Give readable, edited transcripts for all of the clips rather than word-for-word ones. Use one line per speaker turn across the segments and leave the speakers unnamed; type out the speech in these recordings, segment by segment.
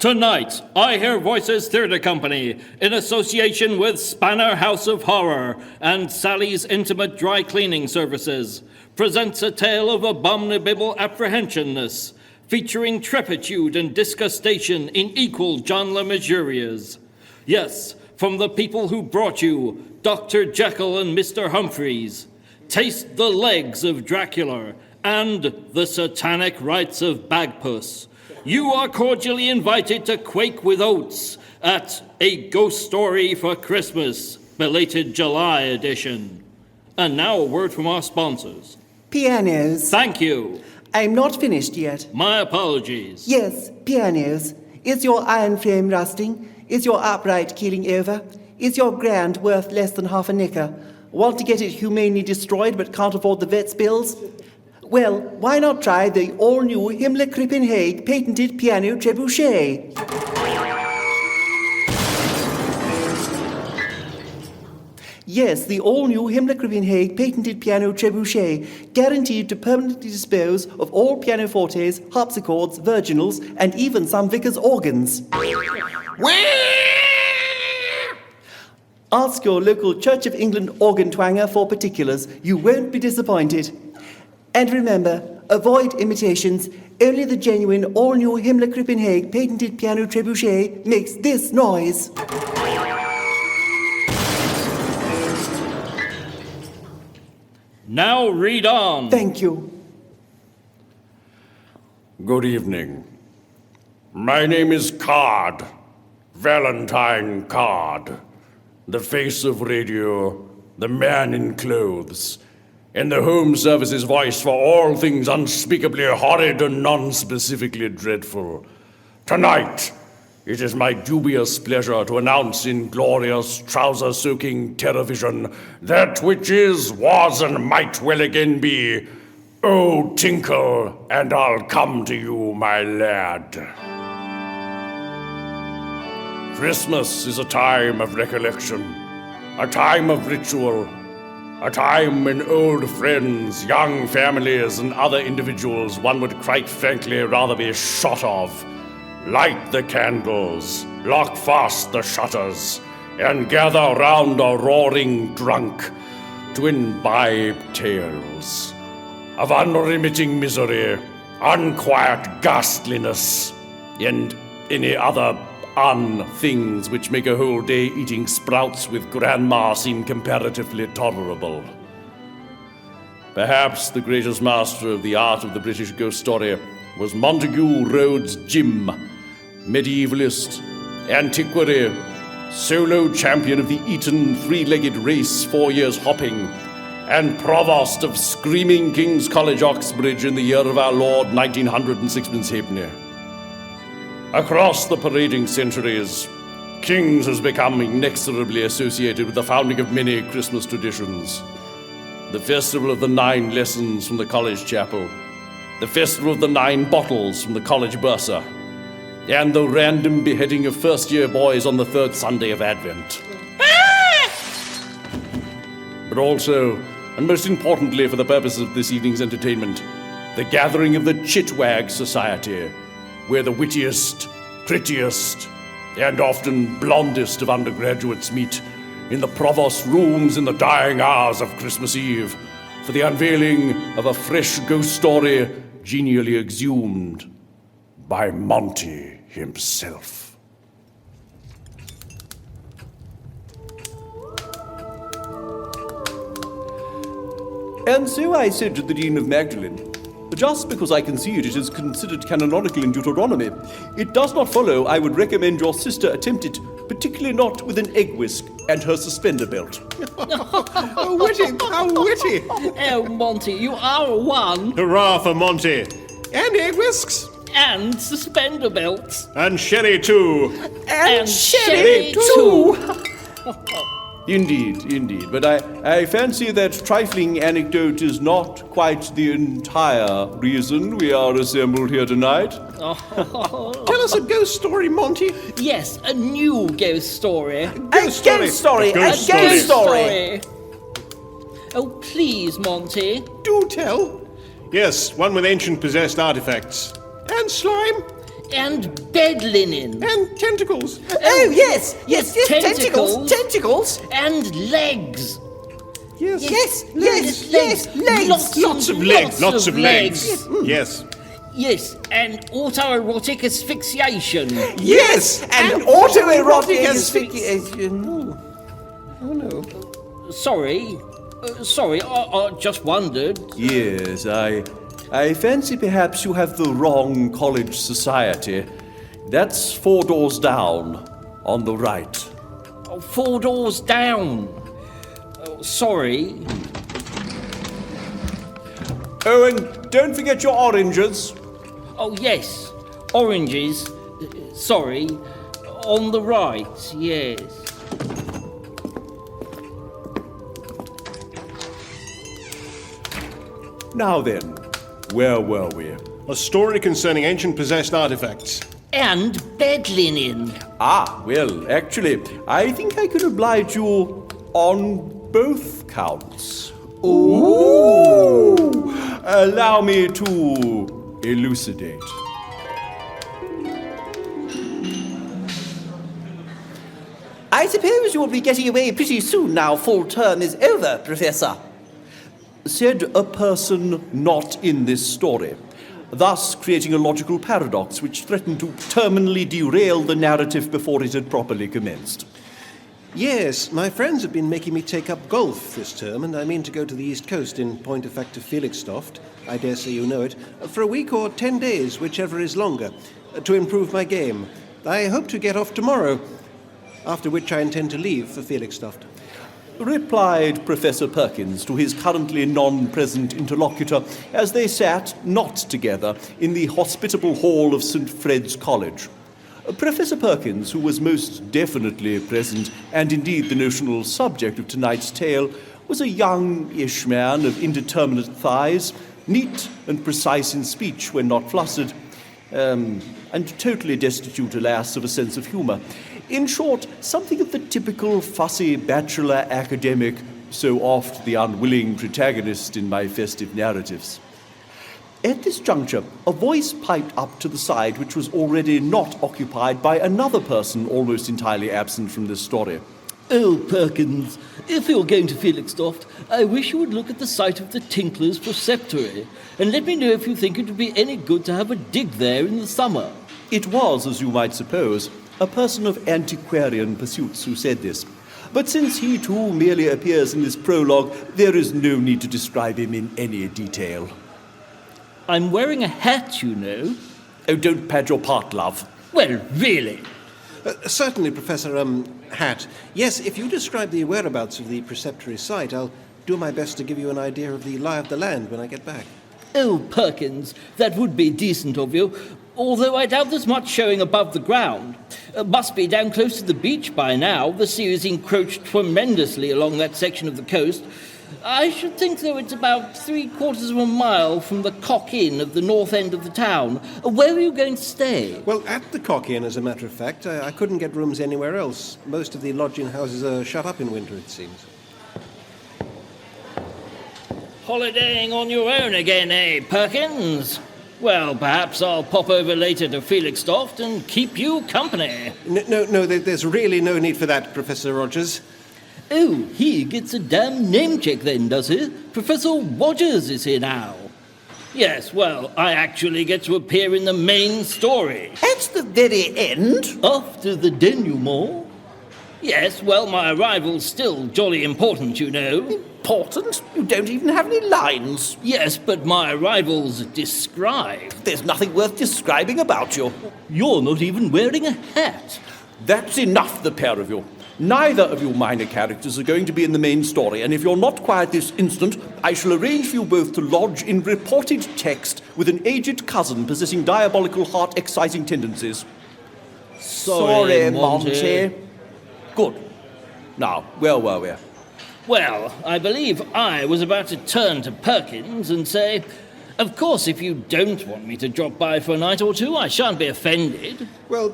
Tonight, I Hear Voices Theatre Company, in association with Spanner House of Horror and Sally's Intimate Dry Cleaning Services, presents a tale of abominable apprehensionness, featuring trepidatude and disgustation in equal genre mesures. Yes, from the people who brought you Dr. Jekyll and Mr. Humphreys, Taste the Legs of Dracula, and The Satanic Rites of Bagpuss. You are cordially invited to quake with oats at A Ghost Story for Christmas, belated July edition. And now a word from our sponsors.
Pianos.
Thank you.
I'm not finished yet.
My apologies.
Yes, pianos. Is your iron frame rusting? Is your upright keeling over? Is your grand worth less than half a knicker? Want to get it humanely destroyed but can't afford the vet's bills? Well, why not try the all-new Himmler-Krippenhague patented piano trebuchet? Yes, the all-new Himmler-Krippenhague patented piano trebuchet, guaranteed to permanently dispose of all pianofortes, harpsichords, virginals, and even some vicar's organs. Ask your local Church of England organ twanger for particulars. You won't be disappointed. And remember, avoid imitations. Only the genuine, all-new Himmler-Krippenhague patented piano trebuchet makes this noise.
Now read on.
Thank you.
Good evening. My name is Card, Valentine Card, the face of radio, the man in clothes, and the Home Service's voice for all things unspeakably horrid and non-specifically dreadful. Tonight, it is my dubious pleasure to announce in glorious trouser-soaking television that which is, was, and might well again be. Oh, Tinkle, and I'll come to you, my lad. Christmas is a time of recollection, a time of ritual, a time when old friends, young families, and other individuals one would quite frankly rather be shot of, light the candles, lock fast the shutters, and gather round a roaring drunk to imbibe tales of unremitting misery, unquiet ghastliness, and any other things which make a whole day eating sprouts with grandma seem comparatively tolerable. Perhaps the greatest master of the art of the British ghost story was Montague Roads Jim, medievalist, antiquary, solo champion of the Eton three-legged race 4 years hopping, and provost of Screaming King's College, Oxbridge in the year of our Lord 1900 and sixpence halfpenny. Across the parading centuries, King's has become inexorably associated with the founding of many Christmas traditions. The Festival of the 9 Lessons from the College Chapel, the Festival of the 9 Bottles from the College Bursa, and the random beheading of first-year boys on the 3rd Sunday of Advent. But also, and most importantly for the purposes of this evening's entertainment, the gathering of the Chitwag Society, where the wittiest, prettiest, and often blondest of undergraduates meet in the provost rooms in the dying hours of Christmas Eve for the unveiling of a fresh ghost story genially exhumed by Monty himself.
And so I said to the Dean of Magdalen, just because I concede it is considered canonical in Deuteronomy, it does not follow I would recommend your sister attempt it, particularly not with an egg whisk and her suspender belt.
How witty, how witty!
Oh, Monty, you are one.
Hurrah for Monty! And egg whisks!
And suspender belts.
And sherry too!
And sherry too!
Indeed, but I fancy that trifling anecdote is not quite the entire reason we are assembled here tonight.
Tell us a ghost story, Monty.
Yes, a new ghost story.
A ghost story!
Oh, please, Monty.
Do tell. Yes, one with ancient possessed artifacts. And slime.
And bed linen.
And tentacles.
Oh, yes, yes, yes,
Tentacles.
tentacles.
And legs.
Yes.
Yes, yes, yes, legs.
Lots of legs. Lots of legs. Yes.
Yes, and autoerotic asphyxiation.
Yes, and autoerotic asphyxiation.
Oh no.
Sorry, I just wondered.
Yes, I fancy perhaps you have the wrong college society. That's 4 doors down, on the right.
4 doors down. Sorry.
Oh, and don't forget your oranges.
Oh, yes, oranges. Sorry, on the right, yes.
Now then, where were we?
A story concerning ancient possessed artifacts.
And bed linen.
Ah, well, actually, I think I could oblige you on both counts. Ooh! Allow me to elucidate.
I suppose you'll be getting away pretty soon now full term is over, Professor.
Said a person not in this story, thus creating a logical paradox which threatened to terminally derail the narrative before it had properly commenced.
Yes, my friends have been making me take up golf this term, and I mean to go to the East Coast, in point of fact to Felixstoft, I dare say you know it, for a week or 10 days, whichever is longer, to improve my game. I hope to get off tomorrow, after which I intend to leave for Felixstoft.
Replied Professor Perkins to his currently non-present interlocutor as they sat, not together, in the hospitable hall of St. Fred's College. Professor Perkins, who was most definitely present, and indeed the notional subject of tonight's tale, was a young-ish man of indeterminate thighs, neat and precise in speech when not flustered, and totally destitute, alas, of a sense of humour. In short, something of the typical fussy bachelor academic, so oft the unwilling protagonist in my festive narratives. At this juncture, a voice piped up to the side which was already not occupied by another person almost entirely absent from this story.
Oh, Perkins, if you're going to Felixstoft, I wish you would look at the site of the Tinkler's preceptory, and let me know if you think it would be any good to have a dig there in the summer.
It was, as you might suppose, a person of antiquarian pursuits who said this. But since he too merely appears in this prologue, there is no need to describe him in any detail.
I'm wearing a hat, you know.
Oh, don't pad your part, love.
Well, really.
Certainly, Professor Hatt. Yes, if you describe the whereabouts of the preceptory site, I'll do my best to give you an idea of the lie of the land when I get back.
Oh, Perkins, that would be decent of you, although I doubt there's much showing above the ground. Must be down close to the beach by now. The sea has encroached tremendously along that section of the coast. I should think, though, it's about 3/4 of a mile from the Cock Inn of the north end of the town. Where are you going to stay?
Well, at the Cock Inn, as a matter of fact. I couldn't get rooms anywhere else. Most of the lodging houses are shut up in winter, it seems.
Holidaying on your own again, eh, Perkins? Well, perhaps I'll pop over later to Felixstoft and keep you company.
No, there's really no need for that, Professor Rogers.
Oh, he gets a damn name check then, does he? Professor Rogers is here now. Yes, well, I actually get to appear in the main story.
At the very end?
After the denouement? Yes, well, my arrival's still jolly important, you know.
Important? You don't even have any lines.
Yes, but my arrival's described.
There's nothing worth describing about you.
You're not even wearing a hat.
That's enough, the pair of you. Neither of you minor characters are going to be in the main story, and if you're not quiet this instant, I shall arrange for you both to lodge in reported text with an aged cousin possessing diabolical heart-exciting tendencies.
Sorry, Monty.
Good. Now, where were we?
Well, I believe I was about to turn to Perkins and say, of course, if you don't want me to drop by for a night or two, I shan't be offended.
Well,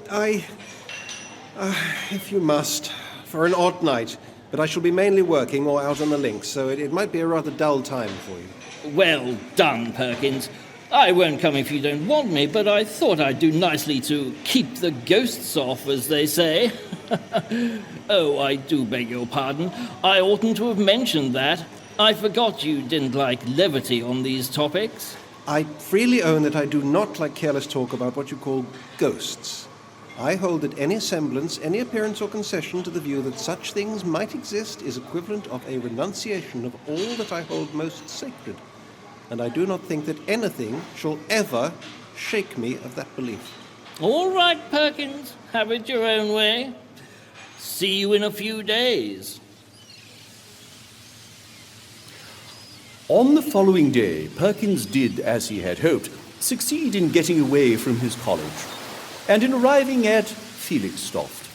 if you must, for an odd night. But I shall be mainly working or out on the links, so it might be a rather dull time for you.
Well done, Perkins. I won't come if you don't want me, but I thought I'd do nicely to keep the ghosts off, as they say. Oh, I do beg your pardon. I oughtn't to have mentioned that. I forgot you didn't like levity on these topics.
I freely own that I do not like careless talk about what you call ghosts. I hold that any semblance, any appearance or concession to the view that such things might exist is equivalent of a renunciation of all that I hold most sacred. And I do not think that anything shall ever shake me of that belief.
All right, Perkins, have it your own way. See you in a few days.
On the following day, Perkins did, as he had hoped, succeed in getting away from his college, and in arriving at Felixstoft,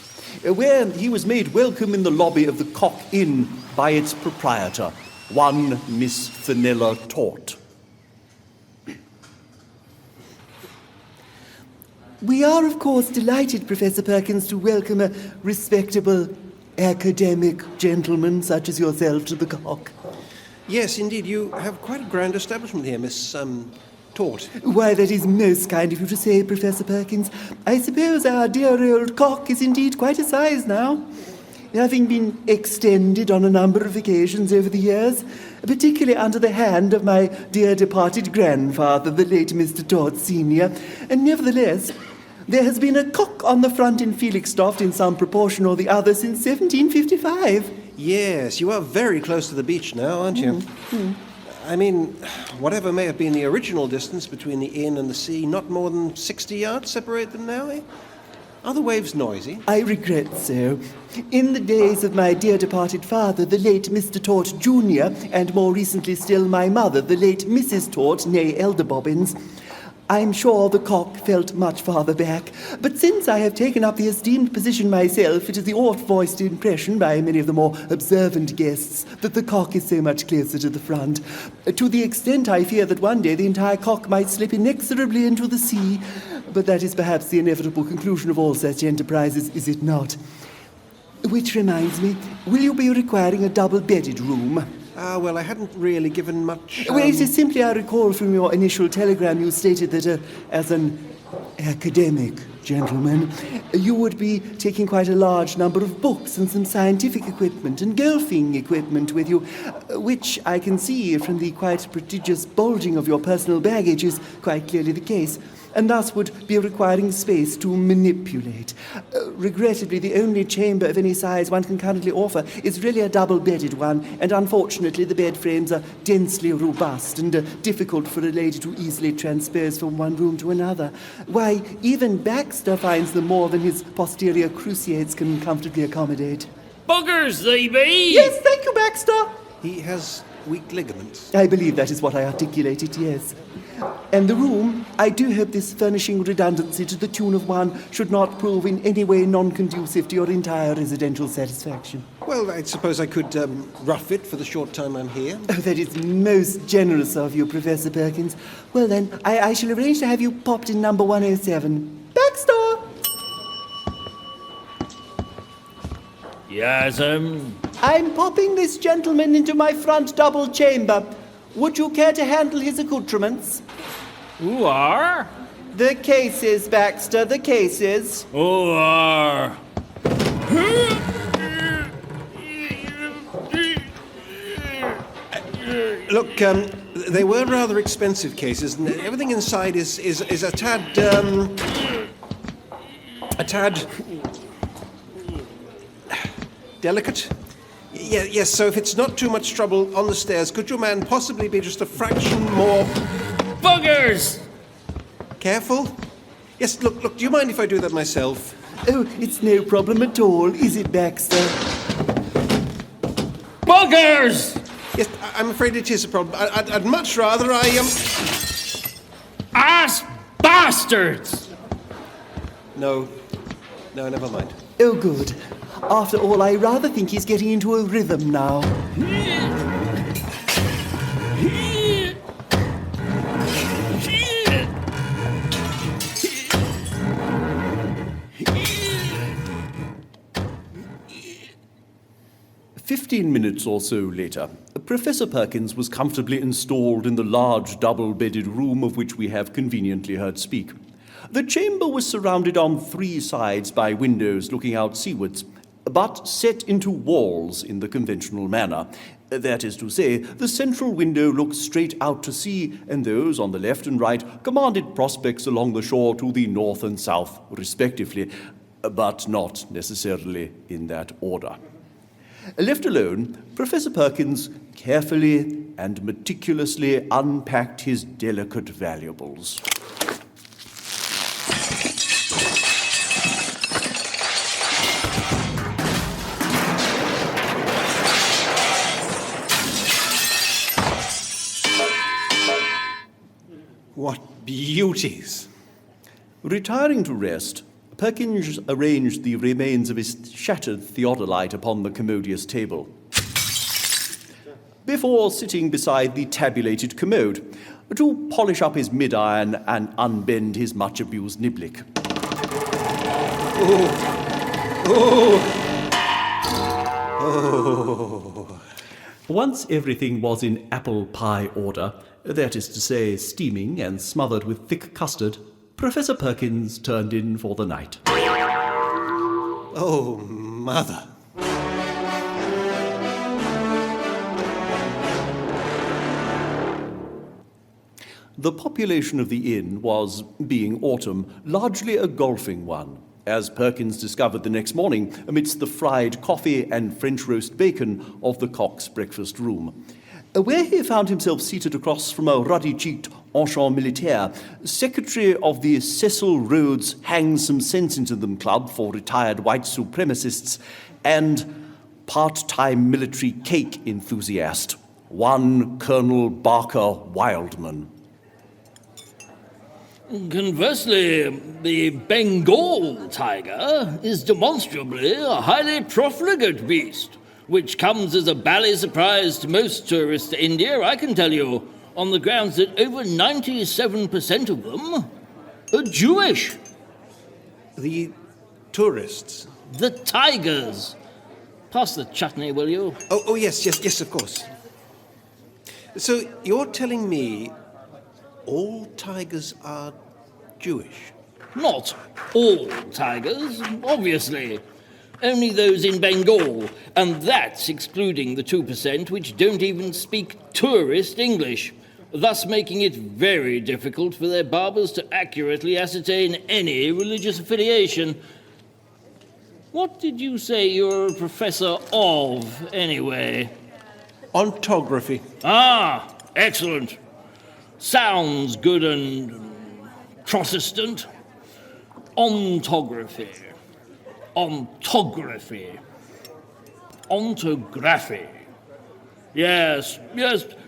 where he was made welcome in the lobby of the Cock Inn by its proprietor, one Miss Fenella Tort.
We are, of course, delighted, Professor Perkins, to welcome a respectable academic gentleman such as yourself to the Cock.
Yes, indeed, you have quite a grand establishment here, Miss, Tort.
Why, that is most kind of you to say, Professor Perkins. I suppose our dear old Cock is indeed quite a size now, having been extended on a number of occasions over the years, particularly under the hand of my dear departed grandfather, the late Mr. Tort Sr., and nevertheless, there has been a cock on the front in Felixstoft in some proportion or the other since 1755.
Yes, you are very close to the beach now, aren't you? I mean, whatever may have been the original distance between the inn and the sea, not more than 60 yards separate them now, eh? Are the waves noisy?
I regret so. In the days of my dear departed father, the late Mr. Tort Jr., and more recently still my mother, the late Mrs. Tort, née Elder Bobbins, I'm sure the Cock felt much farther back, but since I have taken up the esteemed position myself, it is the oft-voiced impression by many of the more observant guests that the Cock is so much closer to the front, to the extent I fear that one day the entire Cock might slip inexorably into the sea, but that is perhaps the inevitable conclusion of all such enterprises, is it not? Which reminds me, will you be requiring a double-bedded room?
Ah, well, I hadn't really given much...
Well, it is simply, I recall from your initial telegram, you stated that as an academic gentleman, you would be taking quite a large number of books and some scientific equipment and golfing equipment with you, which I can see from the quite prodigious bulging of your personal baggage is quite clearly the case, and thus would be requiring space to manipulate. Regrettably, the only chamber of any size one can currently offer is really a double-bedded one, and unfortunately the bed frames are densely robust and difficult for a lady to easily transpose from one room to another. Why, even Baxter finds them more than his posterior cruciates can comfortably accommodate.
Buggers, they be!
Yes, thank you, Baxter!
He has weak ligaments.
I believe that is what I articulated, yes. And the room, I do hope this furnishing redundancy to the tune of one should not prove in any way non-conducive to your entire residential satisfaction.
Well, I suppose I could rough it for the short time I'm here.
Oh, that is most generous of you, Professor Perkins. Well then, I shall arrange to have you popped in number 107. Baxter!
Yes,
I'm popping this gentleman into my front double chamber. Would you care to handle his accoutrements?
Who are?
The cases, Baxter, the cases.
Who are?
Look, they were rather expensive cases, and everything inside is a tad delicate. Yes, so if it's not too much trouble on the stairs, could your man possibly be just a fraction more...
Buggers!
Careful? Yes, look, do you mind if I do that myself?
Oh, it's no problem at all, is it, Baxter?
Buggers!
Yes, I'm afraid it is a problem. I'd much rather
Ass bastards!
No, never mind.
Oh, good. After all, I rather think he's getting into a rhythm now.
"15 minutes or so later, Professor Perkins was comfortably installed in the large double-bedded room of which we have conveniently heard speak. The chamber was surrounded on 3 sides by windows looking out seawards, but set into walls in the conventional manner. That is to say, the central window looked straight out to sea, and those on the left and right commanded prospects along the shore to the north and south, respectively, but not necessarily in that order. Left alone, Professor Perkins carefully and meticulously unpacked his delicate valuables.
What beauties!
Retiring to rest, Perkins arranged the remains of his shattered theodolite upon the commodious table, before sitting beside the tabulated commode to polish up his mid-iron and unbend his much-abused niblick. Once everything was in apple pie order, that is to say, steaming and smothered with thick custard, Professor Perkins turned in for the night.
Oh, mother.
The population of the inn was, being autumn, largely a golfing one, as Perkins discovered the next morning amidst the fried coffee and French roast bacon of the cock's breakfast room, where he found himself seated across from a ruddy-cheeked ancien militaire, secretary of the Cecil Rhodes Hang Some Sense Into Them Club for retired white supremacists, and part-time military cake enthusiast, one Colonel Barker Wildman.
Conversely, the Bengal tiger is demonstrably a highly profligate beast, which comes as a bally surprise to most tourists to India, I can tell you, on the grounds that over 97% of them are Jewish.
The tourists.
The tigers. Pass the chutney, will you?
Oh, yes, of course. So you're telling me all tigers are Jewish?
Not all tigers, obviously. Only those in Bengal, and that's excluding the 2% which don't even speak tourist English, thus making it very difficult for their barbers to accurately ascertain any religious affiliation. What did you say you're a professor of, anyway?
Ontography.
Ah, excellent. Sounds good and Protestant. Ontography. Ontography. Ontography. Yes,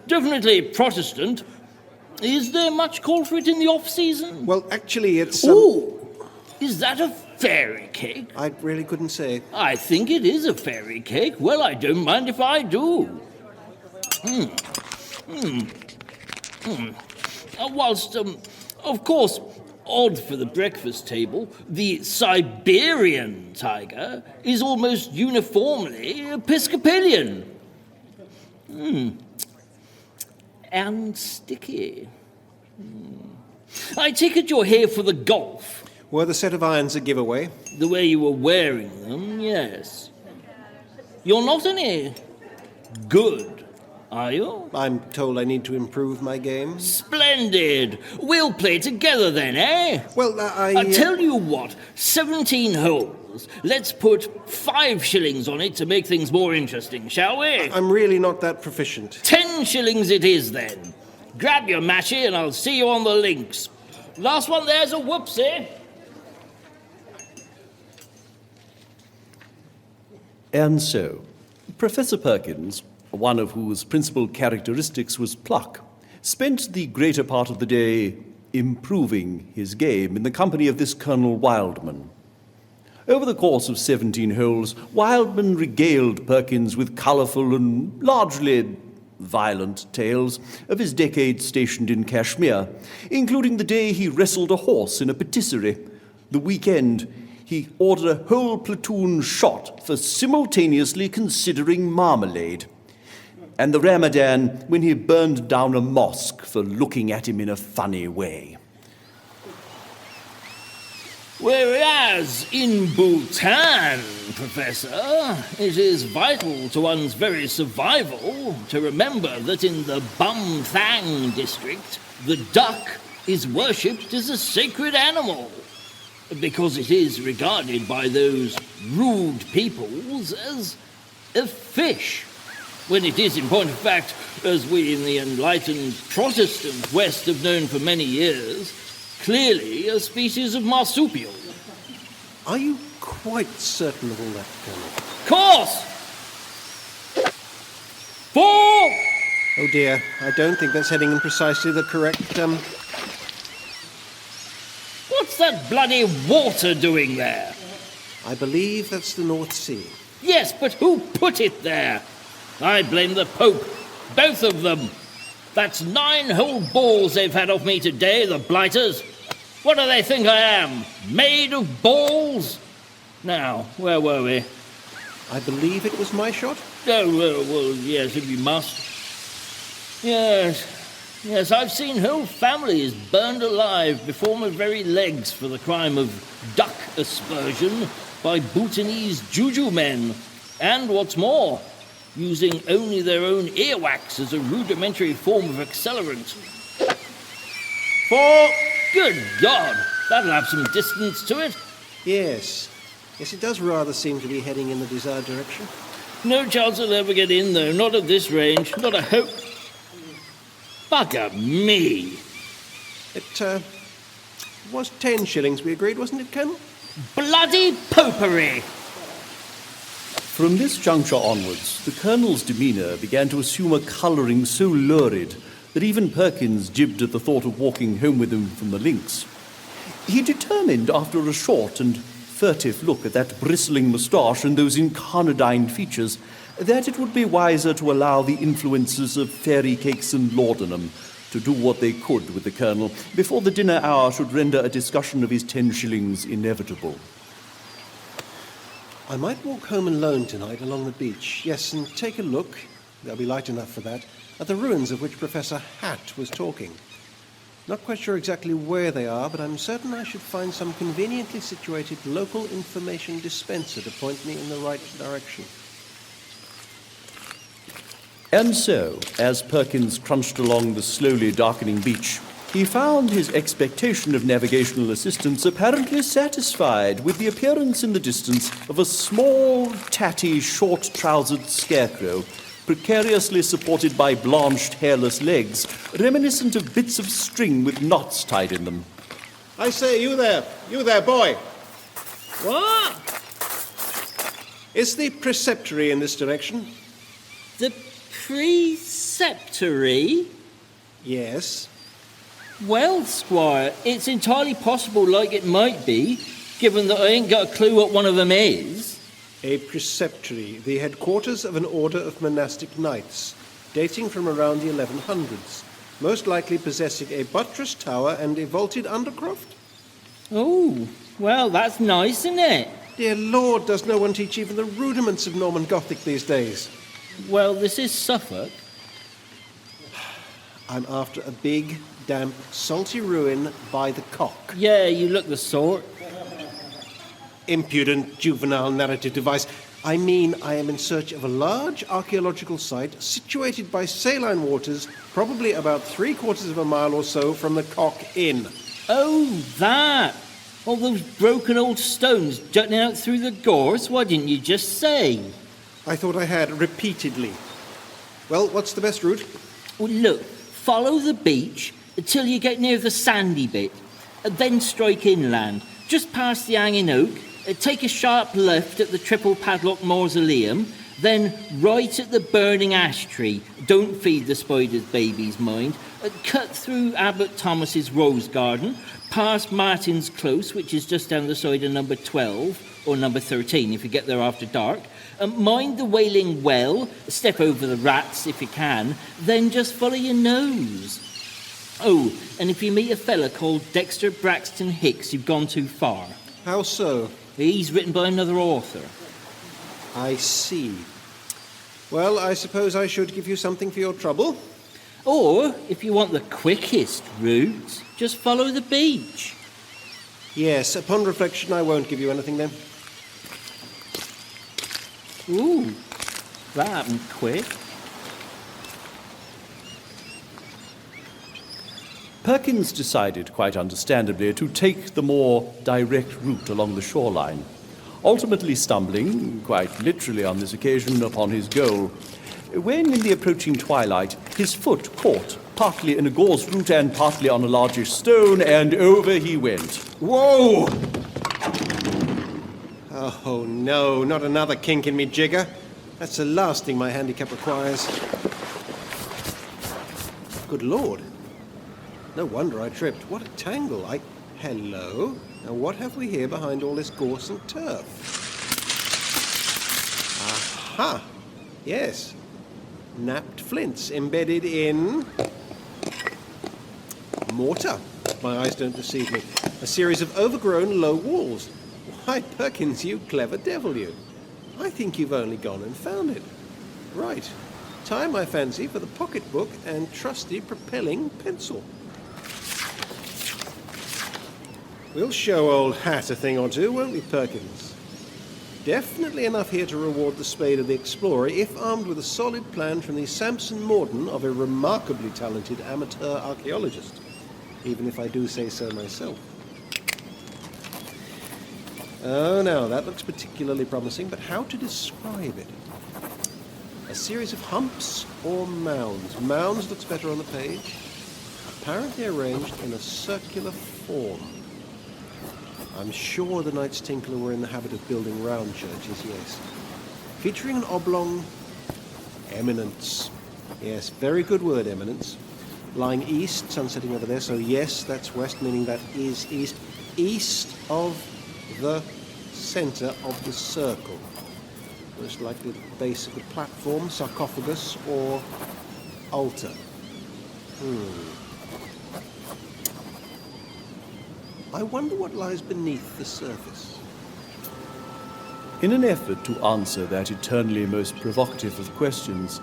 definitely Protestant. Is there much call for it in the off-season?
Well, actually, it's...
Ooh! Is that a fairy cake?
I really couldn't say.
I think it is a fairy cake. Well, I don't mind if I do. Whilst, of course, odd for the breakfast table, the Siberian tiger is almost uniformly Episcopalian. And sticky. I take it you're here for the golf.
Were the set of irons a giveaway?
The way you were wearing them, yes. You're not any good, are you?
I'm told I need to improve my game.
Splendid! We'll play together then, eh?
Well,
I tell you what, 17 holes. Let's put 5 shillings on it to make things more interesting, shall we?
I'm really not that proficient.
10 shillings it is then. Grab your matchy and I'll see you on the links. Last one there's a whoopsie.
And so, Professor Perkins, one of whose principal characteristics was pluck, spent the greater part of the day improving his game in the company of this Colonel Wildman. Over the course of 17 holes, Wildman regaled Perkins with colourful and largely violent tales of his decades stationed in Kashmir, including the day he wrestled a horse in a patisserie, the weekend he ordered a whole platoon shot for simultaneously considering marmalade. and the Ramadan when he burned down a mosque for looking at him in a funny way.
Whereas in Bhutan, Professor, it is vital to one's very survival to remember that in the Bumthang district, the duck is worshipped as a sacred animal, because it is regarded by those rude peoples as a fish, when it is, in point of fact, as we in the enlightened Protestant West have known for many years, clearly a species of marsupial.
Are you quite certain of all that, Colonel?
Course! 4!
Oh dear, I don't think that's heading in precisely the correct,
What's that bloody water doing there?
I believe that's the North Sea.
Yes, but who put it there? I blame the Pope. Both of them. That's 9 whole balls they've had off me today, the blighters. What do they think I am? Made of balls? Now, where were we?
I believe it was my shot.
Oh, well, yes, if you must. Yes, I've seen whole families burned alive before my very legs for the crime of duck aspersion by Bhutanese juju men. And what's more, using only their own earwax as a rudimentary form of accelerant. 4! Good God! That'll have some distance to it.
Yes, it does rather seem to be heading in the desired direction.
No chance it'll ever get in, though. Not at this range. Not a hope. Bugger me.
It was 10 shillings we agreed, wasn't it, Colonel?
Bloody popery!
From this juncture onwards, the Colonel's demeanour began to assume a colouring so lurid that even Perkins jibbed at the thought of walking home with him from the links. He determined, after a short and furtive look at that bristling moustache and those incarnadine features, that it would be wiser to allow the influences of fairy cakes and laudanum to do what they could with the Colonel before the dinner hour should render a discussion of his 10 shillings inevitable.
I might walk home alone tonight along the beach, yes, and take a look, there'll be light enough for that, at the ruins of which Professor Hatt was talking. Not quite sure exactly where they are, but I'm certain I should find some conveniently situated local information dispenser to point me in the right direction.
And so, as Perkins crunched along the slowly darkening beach, he found his expectation of navigational assistance apparently satisfied with the appearance in the distance of a small, tatty, short-trousered scarecrow, precariously supported by blanched, hairless legs, reminiscent of bits of string with knots tied in them.
I say, you there, boy.
What?
Is the preceptory in this direction?
The preceptory?
Yes.
Well, Squire, it's entirely possible like it might be, given that I ain't got a clue what one of them is.
A preceptory, the headquarters of an order of monastic knights, dating from around the 1100s, most likely possessing a buttressed tower and a vaulted undercroft.
Oh, well, that's nice, isn't it?
Dear Lord, does no one teach even the rudiments of Norman Gothic these days?
Well, this is Suffolk.
I'm after a big, damp, salty ruin by the Cock.
Yeah, you look the sort.
Impudent, juvenile narrative device. I mean, I am in search of a large archaeological site situated by saline waters, probably about 3/4 of a mile or so from the Cock Inn.
Oh, that! All those broken old stones jutting out through the gorse. Why didn't you just say?
I thought I had repeatedly. Well, what's the best route?
Well, look, follow the beach until you get near the sandy bit, then strike inland, just past the hanging oak. Take a sharp left at the triple padlock mausoleum, then right at the burning ash tree. Don't feed the spider's babies, mind. Cut through Abbot Thomas's rose garden, past Martin's Close, which is just down the side of number 12, or number 13 if you get there after dark. Mind the Wailing Well, step over the rats if you can, then just follow your nose. Oh, and if you meet a fella called Dexter Braxton Hicks, you've gone too far.
How so?
He's written by another author.
I see. Well, I suppose I should give you something for your trouble.
Or, if you want the quickest route, just follow the beach.
Yes, upon reflection, I won't give you anything then.
Ooh, that happened quick.
Perkins decided, quite understandably, to take the more direct route along the shoreline, ultimately stumbling, quite literally on this occasion, upon his goal, when, in the approaching twilight, his foot caught partly in a gorse root and partly on a largish stone, and over he went.
Whoa! Oh, no, not another kink in me jigger. That's the last thing my handicap requires. Good Lord. No wonder I tripped. What a tangle. Hello? Now what have we here behind all this gorse and turf? Aha! Yes. Napped flints embedded in mortar. My eyes don't deceive me. A series of overgrown low walls. Why, Perkins, you clever devil, you. I think you've only gone and found it. Right. Time, I fancy, for the pocketbook and trusty propelling pencil. We'll show old Hat a thing or two, won't we, Perkins? Definitely enough here to reward the spade of the explorer, if armed with a solid plan from the Samson Morden of a remarkably talented amateur archaeologist, even if I do say so myself. Oh, now, that looks particularly promising, but how to describe it? A series of humps or mounds? Mounds looks better on the page. Apparently arranged in a circular form. I'm sure the Knights Tinkler were in the habit of building round churches, yes. Featuring an oblong eminence. Yes, very good word, eminence. Lying east, sun setting over there, so yes, that's west, meaning that is east. East of the centre of the circle. Most likely the base of the platform, sarcophagus, or altar. I wonder what lies beneath the surface.
In an effort to answer that eternally most provocative of questions,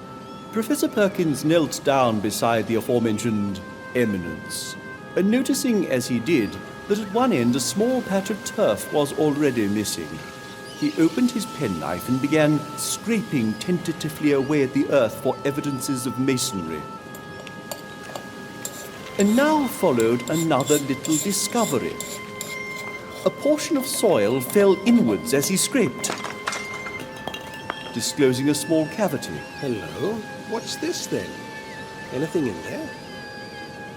Professor Perkins knelt down beside the aforementioned eminence, and noticing as he did that at one end a small patch of turf was already missing, he opened his penknife and began scraping tentatively away at the earth for evidences of masonry. And now followed another little discovery. A portion of soil fell inwards as he scraped, disclosing a small cavity.
Hello? What's this then? Anything in there?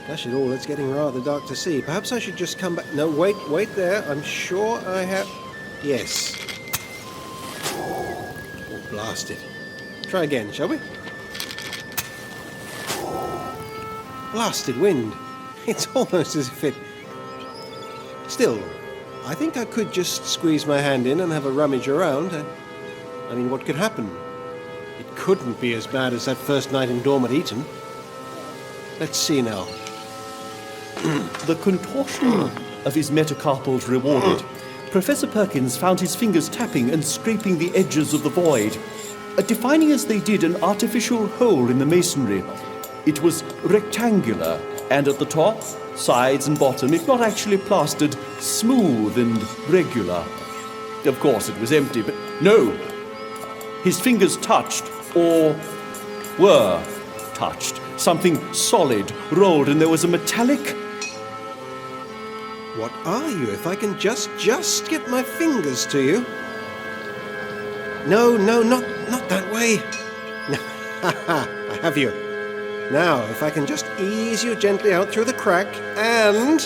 Dash it all, it's getting rather dark to see. Perhaps I should just come back. No, wait there. I'm sure I have. Yes. Oh, blast it. Try again, shall we? Blasted wind. It's almost as if it... Still, I think I could just squeeze my hand in and have a rummage around. I mean, what could happen? It couldn't be as bad as that first night in Dorm at Eton. Let's see now.
The contortion of his metacarpals rewarded, Professor Perkins found his fingers tapping and scraping the edges of the void, defining as they did an artificial hole in the masonry. It was rectangular, and at the top, sides and bottom, if not actually plastered, smooth and regular. Of course it was empty, but no! His fingers touched, or were touched. Something solid rolled, and there was a metallic...
What are you? If I can just get my fingers to you. No, not that way. I have you. Now, if I can just ease you gently out through the crack, and...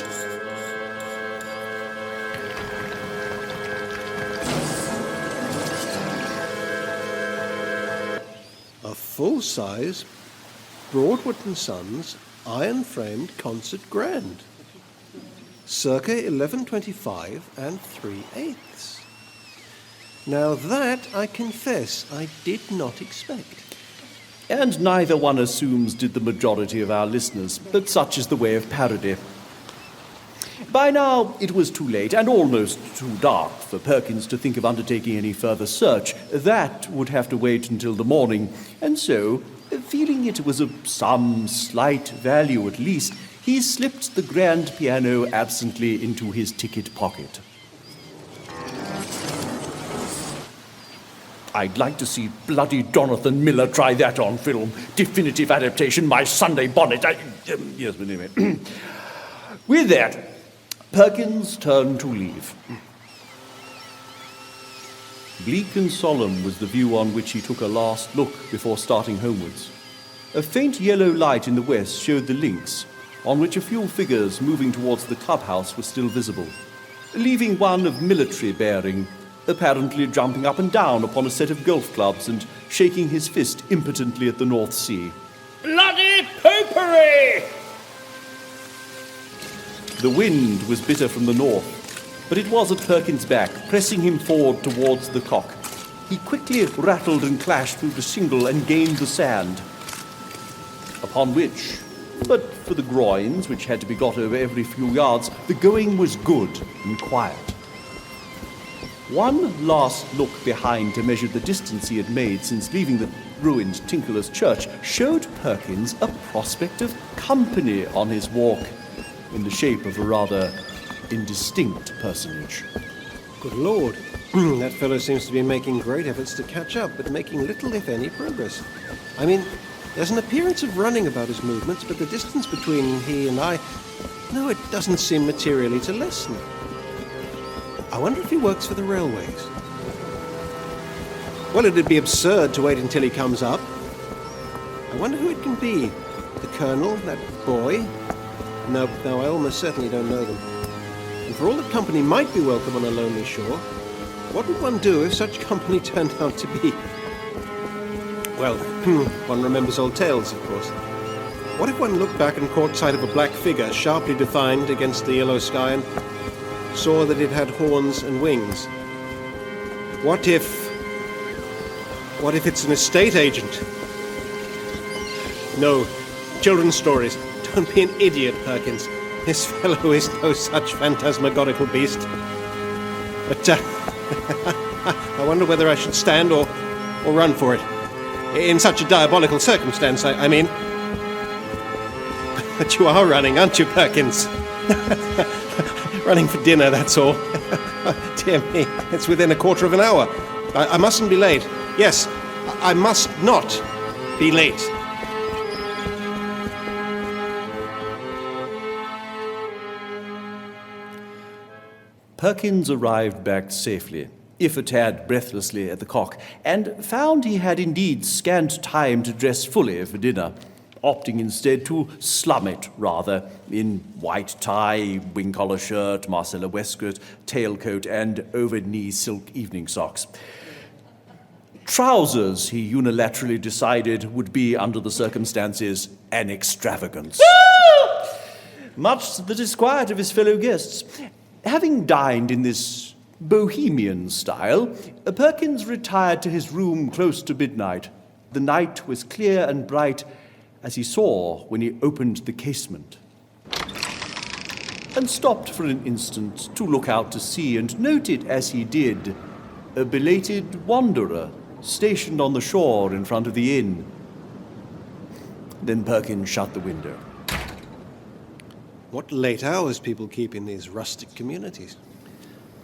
a full-size Broadwood & Sons iron-framed concert grand. Circa 1125 and 3/8. Now that, I confess, I did not expect.
And neither one assumes did the majority of our listeners, but such is the way of parody.
By now, it was too late and almost too dark for Perkins to think of undertaking any further search. That would have to wait until the morning, and so, feeling it was of some slight value at least, he slipped the grand piano absently into his ticket pocket. I'd like to see bloody Jonathan Miller try that on film. Definitive adaptation, My Sunday Bonnet. Yes, but anyway. With that, Perkins turned to leave. Bleak and solemn was the view on which he took a last look before starting homewards. A faint yellow light in the west showed the links, on which a few figures moving towards the clubhouse were still visible, leaving one of military bearing, apparently jumping up and down upon a set of golf clubs and shaking his fist impotently at the North Sea.
Bloody popery!
The wind was bitter from the north, but it was at Perkins' back, pressing him forward towards the cock. He quickly rattled and clashed through the shingle and gained the sand, upon which, but for the groins, which had to be got over every few yards, the going was good and quiet. One last look behind to measure the distance he had made since leaving the ruined Tinkle's church showed Perkins a prospect of company on his walk, in the shape of a rather indistinct personage.
Good Lord. That fellow seems to be making great efforts to catch up, but making little, if any, progress. I mean, there's an appearance of running about his movements, but the distance between he and I... No, it doesn't seem materially to lessen. I wonder if he works for the railways. Well, it'd be absurd to wait until he comes up. I wonder who it can be. The Colonel, that boy? No, I almost certainly don't know them. And for all that company might be welcome on a lonely shore, what would one do if such company turned out to be? Well, one remembers old tales, of course. What if one looked back and caught sight of a black figure sharply defined against the yellow sky and saw that it had horns and wings? What if it's an estate agent? No, children's stories. Don't be an idiot, Perkins. This fellow is no such phantasmagorical beast. But I wonder whether I should stand or run for it. In such a diabolical circumstance, I mean. But you are running, aren't you, Perkins? Running for dinner, that's all. Dear me, it's within a quarter of an hour. I mustn't be late. Yes, I must not be late.
Perkins arrived back safely, if a tad breathlessly, at the Cock, and found he had indeed scant time to dress fully for dinner, opting instead to slum it, rather, in white tie, wing-collar shirt, Marcella waistcoat, tailcoat, and over-knee silk evening socks. Trousers, he unilaterally decided, would be, under the circumstances, an extravagance. Much to the disquiet of his fellow guests. Having dined in this bohemian style, Perkins retired to his room close to midnight. The night was clear and bright, as he saw when he opened the casement, and stopped for an instant to look out to sea, and noted as he did a belated wanderer stationed on the shore in front of the inn. Then Perkins shut the window.
What late hours people keep in these rustic communities.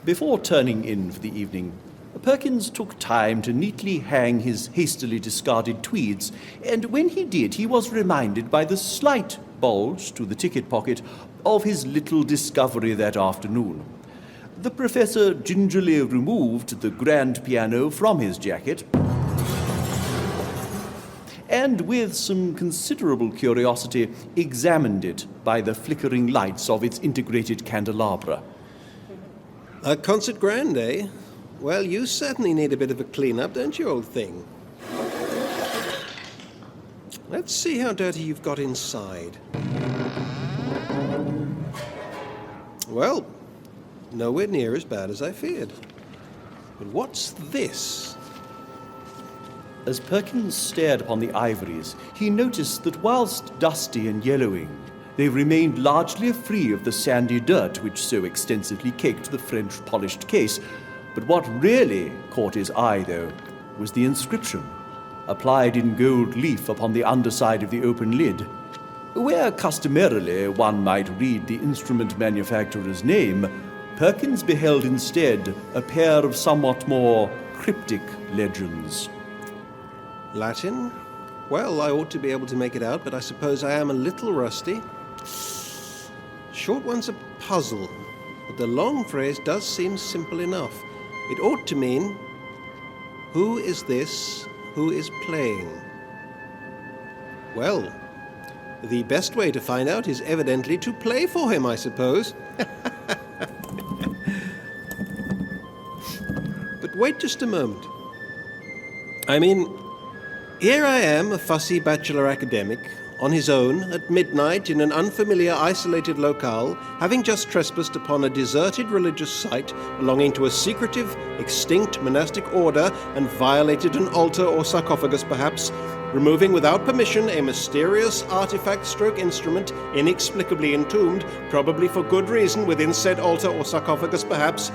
Before turning in for the evening, Perkins took time to neatly hang his hastily discarded tweeds, and when he did, he was reminded by the slight bulge to the ticket pocket of his little discovery that afternoon. The professor gingerly removed the grand piano from his jacket, and with some considerable curiosity examined it by the flickering lights of its integrated candelabra.
A concert grand, eh? Well, you certainly need a bit of a clean-up, don't you, old thing? Let's see how dirty you've got inside. Well, nowhere near as bad as I feared. But what's this?
As Perkins stared upon the ivories, he noticed that whilst dusty and yellowing, they've remained largely free of the sandy dirt which so extensively caked the French polished case. But what really caught his eye, though, was the inscription, applied in gold leaf upon the underside of the open lid. Where customarily one might read the instrument manufacturer's name, Perkins beheld instead a pair of somewhat more cryptic legends.
Latin? Well, I ought to be able to make it out, but I suppose I am a little rusty. Short one's a puzzle, but the long phrase does seem simple enough. It ought to mean, who is this who is playing? Well, the best way to find out is evidently to play for him, I suppose. But wait just a moment. I mean, here I am, a fussy bachelor academic, on his own, at midnight, in an unfamiliar, isolated locale, having just trespassed upon a deserted religious site belonging to a secretive, extinct monastic order and violated an altar or sarcophagus, perhaps, removing without permission a mysterious artifact-instrument inexplicably entombed, probably for good reason, within said altar or sarcophagus, perhaps,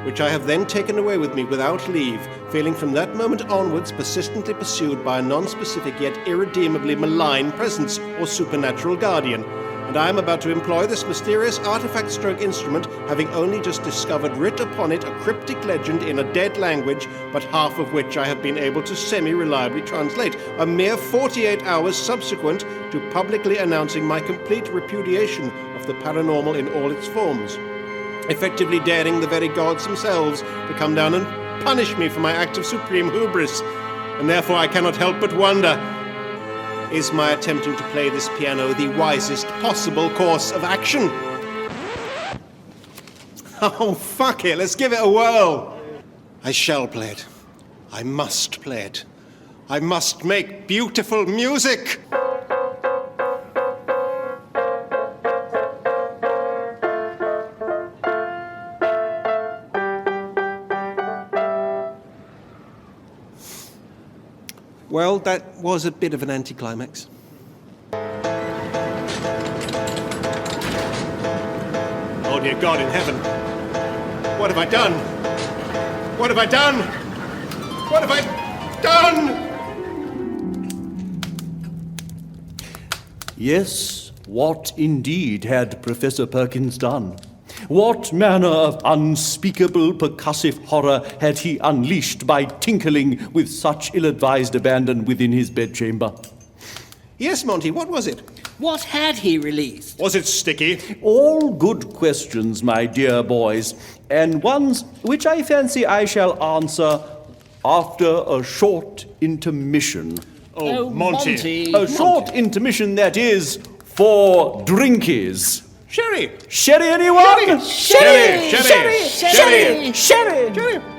which I have then taken away with me without leave, feeling from that moment onwards persistently pursued by a non-specific yet irredeemably malign presence or supernatural guardian. And I am about to employ this mysterious artifact-instrument, having only just discovered writ upon it a cryptic legend in a dead language, but half of which I have been able to semi-reliably translate, a mere 48 hours subsequent to publicly announcing my complete repudiation of the paranormal in all its forms, effectively daring the very gods themselves to come down and punish me for my act of supreme hubris. And therefore I cannot help but wonder, is my attempting to play this piano the wisest possible course of action? Oh, fuck it, let's give it a whirl. I shall play it. I must play it. I must make beautiful music. Well, that was a bit of an anticlimax. Oh, dear God in heaven. What have I done? What have I done? What have I done?
Yes, what indeed had Professor Perkins done? What manner of unspeakable percussive horror had he unleashed by tinkling with such ill-advised abandon within his bedchamber?
Yes, Monty, what was it?
What had he released?
Was it sticky?
All good questions, my dear boys, and ones which I fancy I shall answer after a short intermission.
Oh, Monty.
A short intermission, that is, for drinkies.
Sherry!
Sherry, anyone?
Sherry!
Sherry!
Sherry!
Sherry!